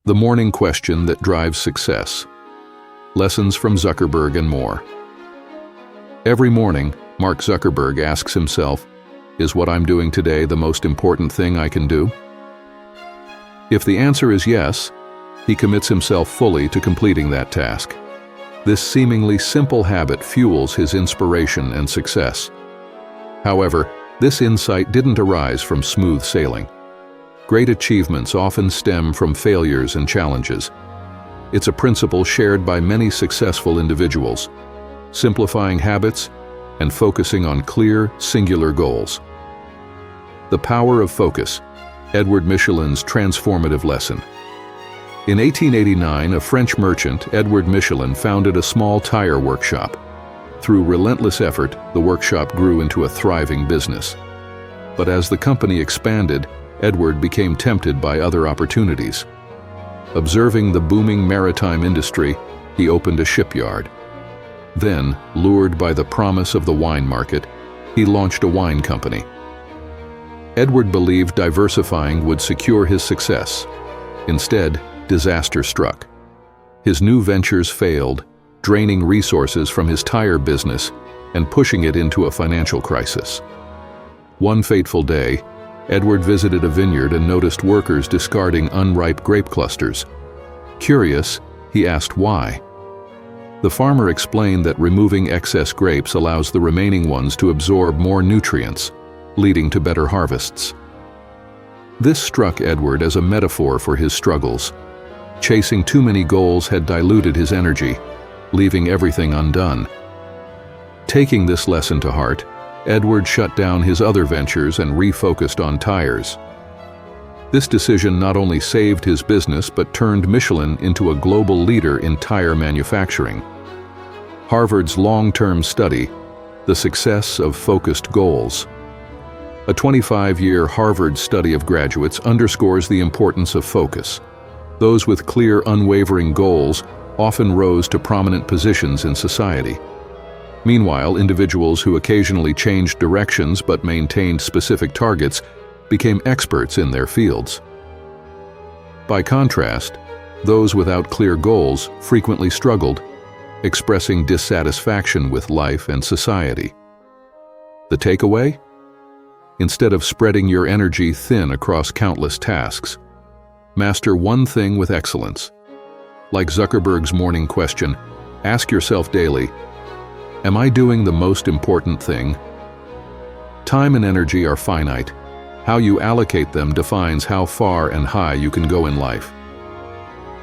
the morning question that drives success, lessons from Zuckerberg and more. Every morning, Mark Zuckerberg asks himself, is what I'm doing today the most important thing I can do? If the answer is yes, he commits himself fully to completing that task. This seemingly simple habit fuels his inspiration and success. However, this insight didn't arise from smooth sailing. Great achievements often stem from failures and challenges. It's a principle shared by many successful individuals, simplifying habits and focusing on clear, singular goals. The power of focus, Edward Michelin's transformative lesson. In 1889, a French merchant, Edward Michelin, founded a small tire workshop. Through relentless effort, the workshop grew into a thriving business. But as the company expanded, Edward became tempted by other opportunities. Observing the booming maritime industry, he opened a shipyard. Then, lured by the promise of the wine market, he launched a wine company. Edward believed diversifying would secure his success. Instead, disaster struck. His new ventures failed, draining resources from his tire business and pushing it into a financial crisis. One fateful day, Edward visited a vineyard and noticed workers discarding unripe grape clusters. Curious, he asked why. The farmer explained that removing excess grapes allows the remaining ones to absorb more nutrients, leading to better harvests. This struck Edward as a metaphor for his struggles. Chasing too many goals had diluted his energy, leaving everything undone. Taking this lesson to heart, Edward shut down his other ventures and refocused on tires. This decision not only saved his business but turned Michelin into a global leader in tire manufacturing. Harvard's long-term study, The Success of Focused Goals. A 25-year Harvard study of graduates underscores the importance of focus. Those with clear, unwavering goals often rose to prominent positions in society. Meanwhile, individuals who occasionally changed directions but maintained specific targets became experts in their fields. By contrast, those without clear goals frequently struggled, expressing dissatisfaction with life and society. The takeaway? Instead of spreading your energy thin across countless tasks, master one thing with excellence. Like Zuckerberg's morning question, ask yourself daily, am I doing the most important thing? Time and energy are finite. How you allocate them defines how far and high you can go in life.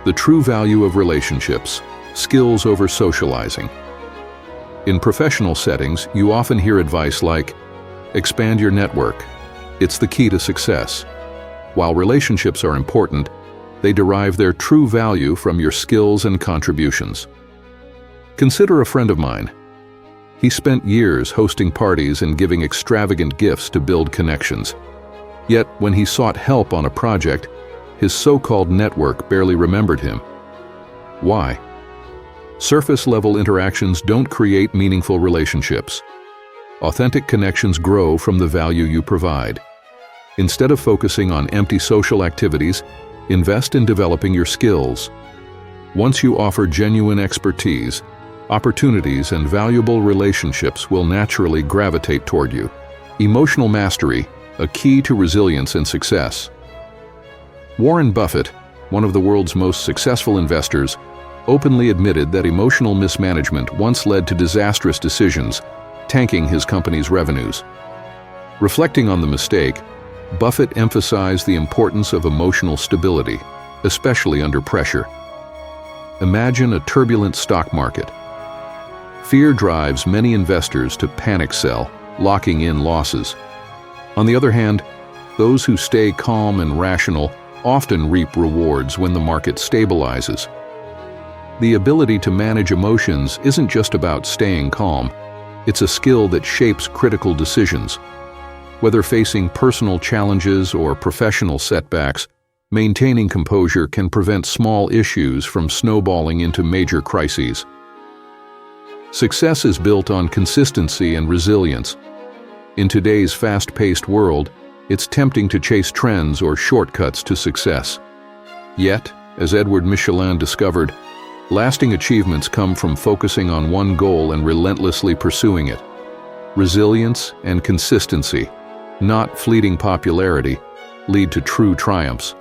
The true value of relationships, skills over socializing. In professional settings, you often hear advice like, expand your network. It's the key to success. While relationships are important, they derive their true value from your skills and contributions. Consider a friend of mine. He spent years hosting parties and giving extravagant gifts to build connections. Yet, when he sought help on a project, his so-called network barely remembered him. Why? Surface-level interactions don't create meaningful relationships. Authentic connections grow from the value you provide. Instead of focusing on empty social activities, invest in developing your skills. Once you offer genuine expertise, opportunities and valuable relationships will naturally gravitate toward you. Emotional mastery, a key to resilience and success. Warren Buffett, one of the world's most successful investors, openly admitted that emotional mismanagement once led to disastrous decisions, tanking his company's revenues. Reflecting on the mistake, Buffett emphasized the importance of emotional stability, especially under pressure. Imagine a turbulent stock market. Fear drives many investors to panic sell, locking in losses. On the other hand, those who stay calm and rational often reap rewards when the market stabilizes. The ability to manage emotions isn't just about staying calm. It's a skill that shapes critical decisions. Whether facing personal challenges or professional setbacks, maintaining composure can prevent small issues from snowballing into major crises. Success is built on consistency and resilience. In today's fast-paced world, it's tempting to chase trends or shortcuts to success. Yet, As Edward Michelin discovered, lasting achievements come from focusing on one goal and relentlessly pursuing it. Resilience and consistency, not fleeting popularity, lead to true triumphs.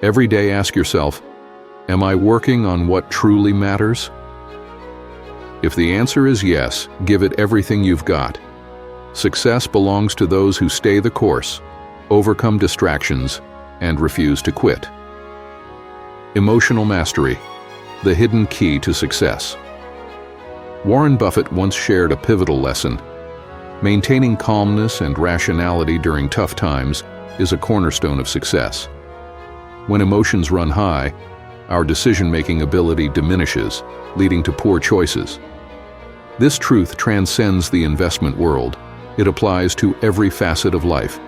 Every day ask yourself, am I working on what truly matters? If the answer is yes, give it everything you've got. Success belongs to those who stay the course, overcome distractions, and refuse to quit. Emotional mastery, the hidden key to success. Warren Buffett once shared a pivotal lesson. Maintaining calmness and rationality during tough times is a cornerstone of success. When emotions run high, our decision-making ability diminishes, leading to poor choices. This truth transcends the investment world. It applies to every facet of life.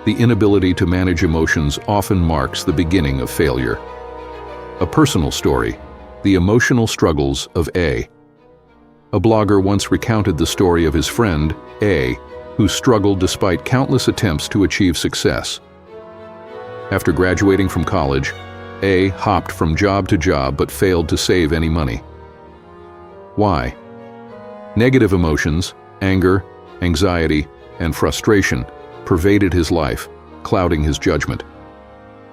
The inability to manage emotions often marks the beginning of failure. A personal story, the emotional struggles of A. A blogger once recounted the story of his friend, A, who struggled despite countless attempts to achieve success. After graduating from college, A hopped from job to job but failed to save any money. Why? Negative emotions, anger, anxiety, and frustration pervaded his life, clouding his judgment.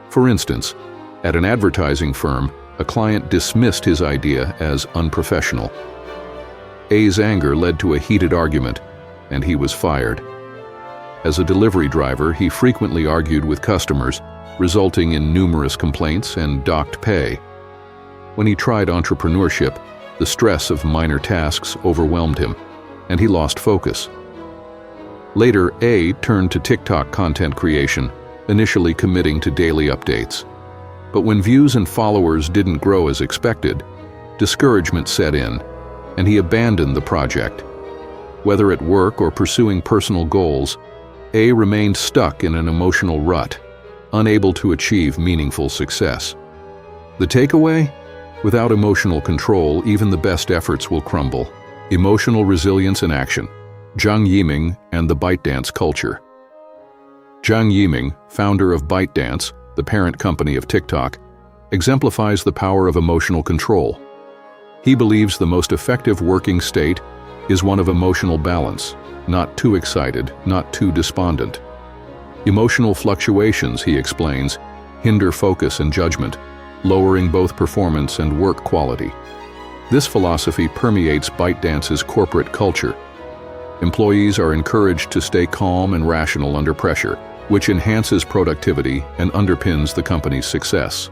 For instance, at an advertising firm, a client dismissed his idea as unprofessional. A's anger led to a heated argument, and he was fired. As a delivery driver, he frequently argued with customers, resulting in numerous complaints and docked pay. When he tried entrepreneurship, the stress of minor tasks overwhelmed him, and he lost focus. Later, A turned to TikTok content creation, initially committing to daily updates. But when views and followers didn't grow as expected, discouragement set in, and he abandoned the project. Whether at work or pursuing personal goals, A remained stuck in an emotional rut, unable to achieve meaningful success. The takeaway? Without emotional control, even the best efforts will crumble. Emotional resilience in action. Zhang Yiming and the ByteDance culture. Zhang Yiming, founder of ByteDance, the parent company of TikTok, exemplifies the power of emotional control. He believes the most effective working state is one of emotional balance, not too excited, not too despondent. Emotional fluctuations, he explains, hinder focus and judgment, lowering both performance and work quality. This philosophy permeates ByteDance's corporate culture. Employees are encouraged to stay calm and rational under pressure, which enhances productivity and underpins the company's success.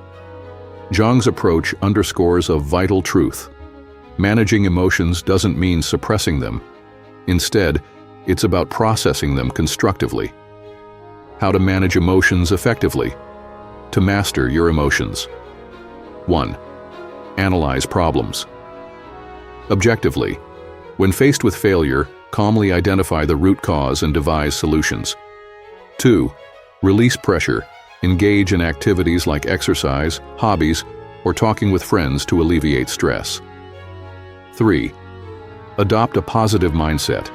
Zhang's approach underscores a vital truth. Managing emotions doesn't mean suppressing them. Instead, it's about processing them constructively. How to manage emotions effectively. To master your emotions. 1. Analyze problems. Objectively, when faced with failure, calmly identify the root cause and devise solutions. 2. Release pressure. Engage in activities like exercise, hobbies, or talking with friends to alleviate stress. 3. Adopt a positive mindset.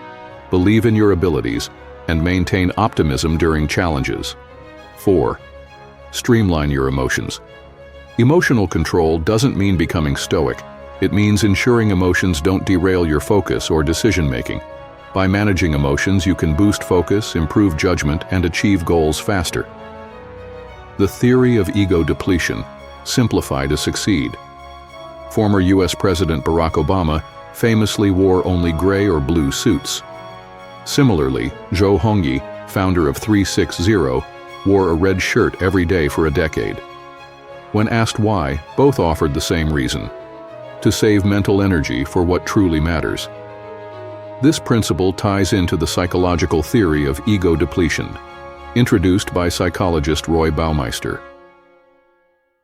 Believe in your abilities and maintain optimism during challenges. 4. Streamline your emotions. Emotional control doesn't mean becoming stoic. It means ensuring emotions don't derail your focus or decision-making. By managing emotions, you can boost focus, improve judgment, and achieve goals faster. The theory of ego depletion. Simplify to succeed. Former U.S. President Barack Obama famously wore only gray or blue suits. Similarly, Zhou Hongyi, founder of 360, wore a red shirt every day for a decade. When asked why, both offered the same reason: to save mental energy for what truly matters. This principle ties into the psychological theory of ego depletion, introduced by psychologist Roy Baumeister.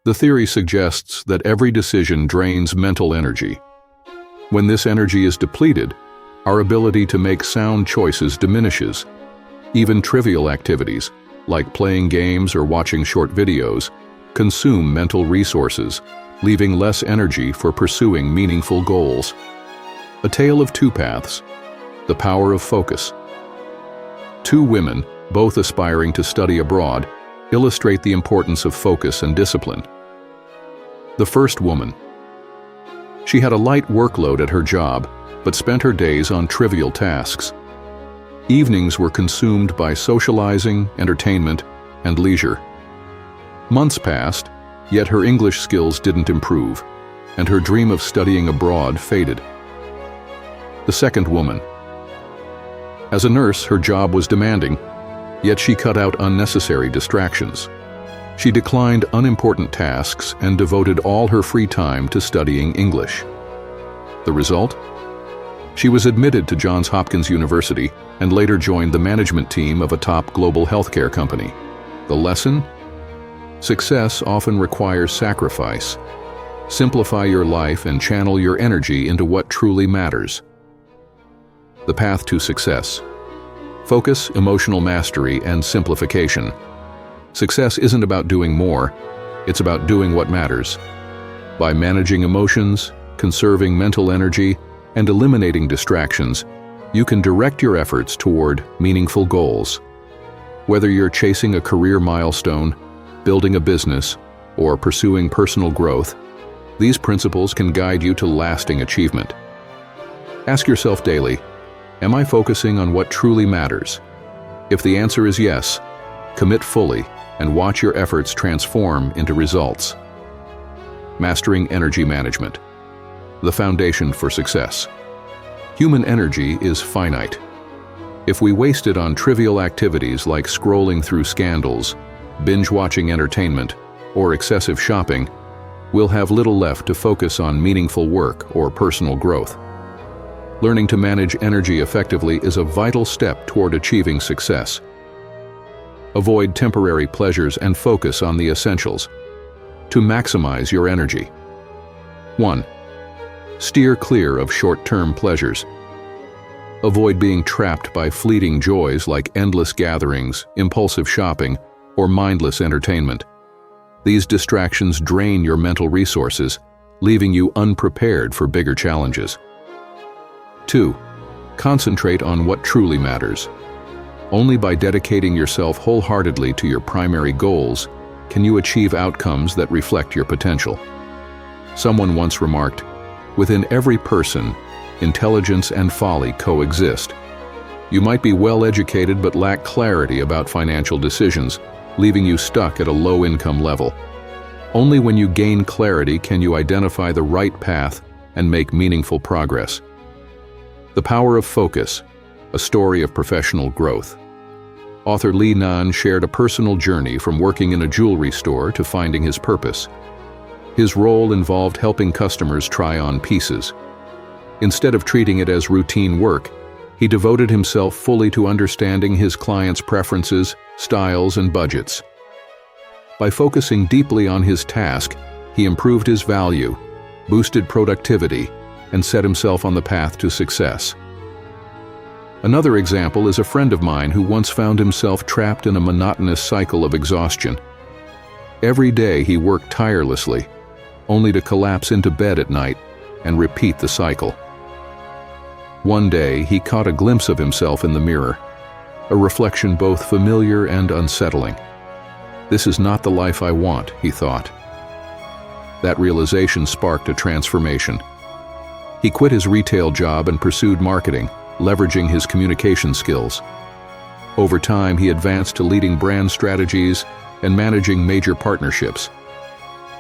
The theory suggests that every decision drains mental energy. When this energy is depleted, our ability to make sound choices diminishes. Even trivial activities, like playing games or watching short videos, consume mental resources, leaving less energy for pursuing meaningful goals. A tale of two paths. The power of focus. Two women, both aspiring to study abroad, illustrate the importance of focus and discipline. The first woman. She had a light workload at her job, but spent her days on trivial tasks. Evenings were consumed by socializing, entertainment, and leisure. Months passed, yet her English skills didn't improve, and her dream of studying abroad faded. The second woman. As a nurse, her job was demanding, yet she cut out unnecessary distractions. She declined unimportant tasks and devoted all her free time to studying English. The result? She was admitted to Johns Hopkins University and later joined the management team of a top global healthcare company. The lesson? Success often requires sacrifice. Simplify your life and channel your energy into what truly matters. The path to success. Focus, emotional mastery, and simplification. Success isn't about doing more, it's about doing what matters. By managing emotions, conserving mental energy, and eliminating distractions, you can direct your efforts toward meaningful goals. Whether you're chasing a career milestone, building a business, or pursuing personal growth, these principles can guide you to lasting achievement. Ask yourself daily, am I focusing on what truly matters? If the answer is yes, commit fully and watch your efforts transform into results. Mastering energy management. The foundation for success. Human energy is finite. If we waste it on trivial activities like scrolling through scandals, binge-watching entertainment, or excessive shopping, we'll have little left to focus on meaningful work or personal growth. Learning to manage energy effectively is a vital step toward achieving success. Avoid temporary pleasures and focus on the essentials. To maximize your energy. 1. Steer clear of short-term pleasures. Avoid being trapped by fleeting joys like endless gatherings, impulsive shopping, or mindless entertainment. These distractions drain your mental resources, leaving you unprepared for bigger challenges. 2. Concentrate on what truly matters. Only by dedicating yourself wholeheartedly to your primary goals can you achieve outcomes that reflect your potential. Someone once remarked, "Within every person, intelligence and folly coexist." You might be well-educated but lack clarity about financial decisions, leaving you stuck at a low-income level. Only when you gain clarity can you identify the right path and make meaningful progress. The Power of Focus, a story of professional growth. Author Li Nan shared a personal journey from working in a jewelry store to finding his purpose. His role involved helping customers try on pieces. Instead of treating it as routine work, he devoted himself fully to understanding his clients' preferences, styles, and budgets. By focusing deeply on his task, he improved his value, boosted productivity, and set himself on the path to success. Another example is a friend of mine who once found himself trapped in a monotonous cycle of exhaustion. Every day he worked tirelessly, only to collapse into bed at night and repeat the cycle. One day he caught a glimpse of himself in the mirror, a reflection both familiar and unsettling. "This is not the life I want," he thought. That realization sparked a transformation. He quit his retail job and pursued marketing, leveraging his communication skills. Over time, he advanced to leading brand strategies and managing major partnerships.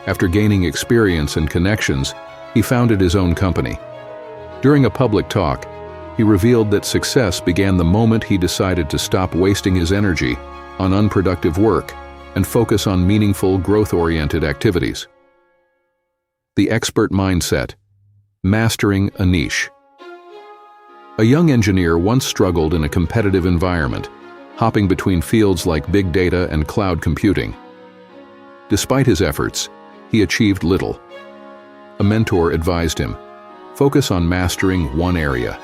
After gaining experience and connections, he founded his own company. During a public talk, he revealed that success began the moment he decided to stop wasting his energy on unproductive work and focus on meaningful, growth-oriented activities. The Expert Mindset. Mastering a niche. A young engineer once struggled in a competitive environment, hopping between fields like big data and cloud computing. Despite his efforts, he achieved little. A mentor advised him, "Focus on mastering one area.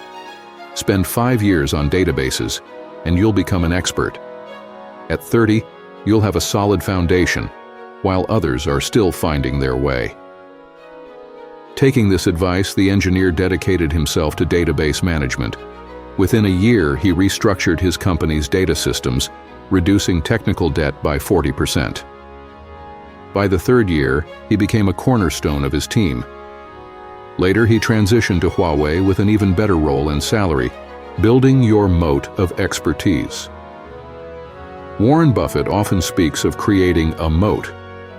Spend 5 years on databases, and you'll become an expert. At 30, you'll have a solid foundation, while others are still finding their way." Taking this advice, the engineer dedicated himself to database management. Within a year, he restructured his company's data systems, reducing technical debt by 40%. By the third year, he became a cornerstone of his team. Later, he transitioned to Huawei with an even better role and salary, building your moat of expertise. Warren Buffett often speaks of creating a moat,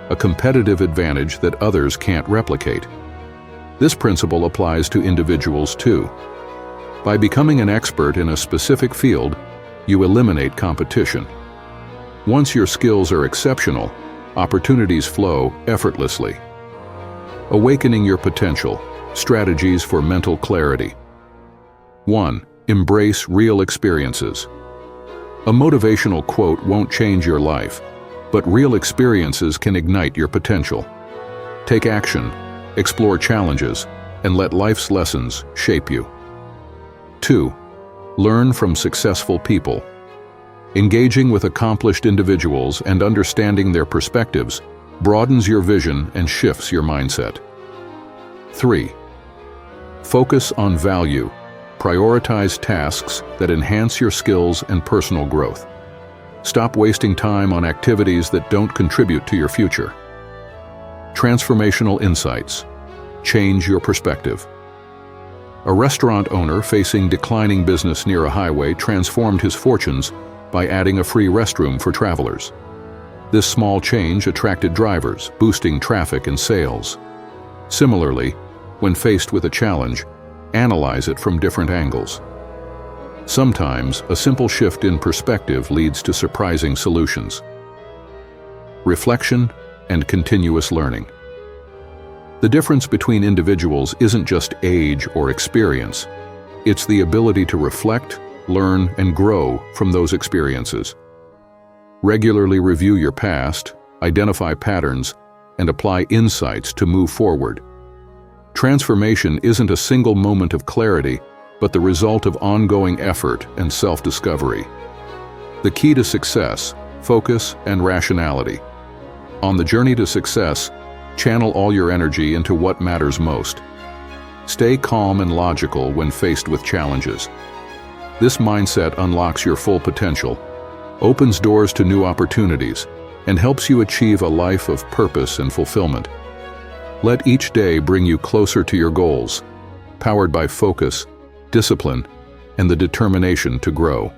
a competitive advantage that others can't replicate. This principle applies to individuals too. By becoming an expert in a specific field, you eliminate competition. Once your skills are exceptional, opportunities flow effortlessly. Awakening your potential. Strategies for mental clarity. 1. Embrace real experiences. A motivational quote won't change your life, but real experiences can ignite your potential. Take action, explore challenges, and let life's lessons shape you. 2. Learn from successful people. Engaging with accomplished individuals and understanding their perspectives broadens your vision and shifts your mindset. 3. Focus on value. Prioritize tasks that enhance your skills and personal growth. Stop wasting time on activities that don't contribute to your future. Transformational insights. Change your perspective. A restaurant owner facing declining business near a highway transformed his fortunes by adding a free restroom for travelers. This small change attracted drivers, boosting traffic and sales. Similarly, when faced with a challenge, analyze it from different angles. Sometimes, a simple shift in perspective leads to surprising solutions. Reflection and continuous learning. The difference between individuals isn't just age or experience. It's the ability to reflect, learn, and grow from those experiences. Regularly review your past, identify patterns, and apply insights to move forward. Transformation isn't a single moment of clarity, but the result of ongoing effort and self-discovery. The key to success: focus and rationality. On the journey to success, channel all your energy into what matters most. Stay calm and logical when faced with challenges. This mindset unlocks your full potential, opens doors to new opportunities, and helps you achieve a life of purpose and fulfillment. Let each day bring you closer to your goals, powered by focus, discipline, and the determination to grow.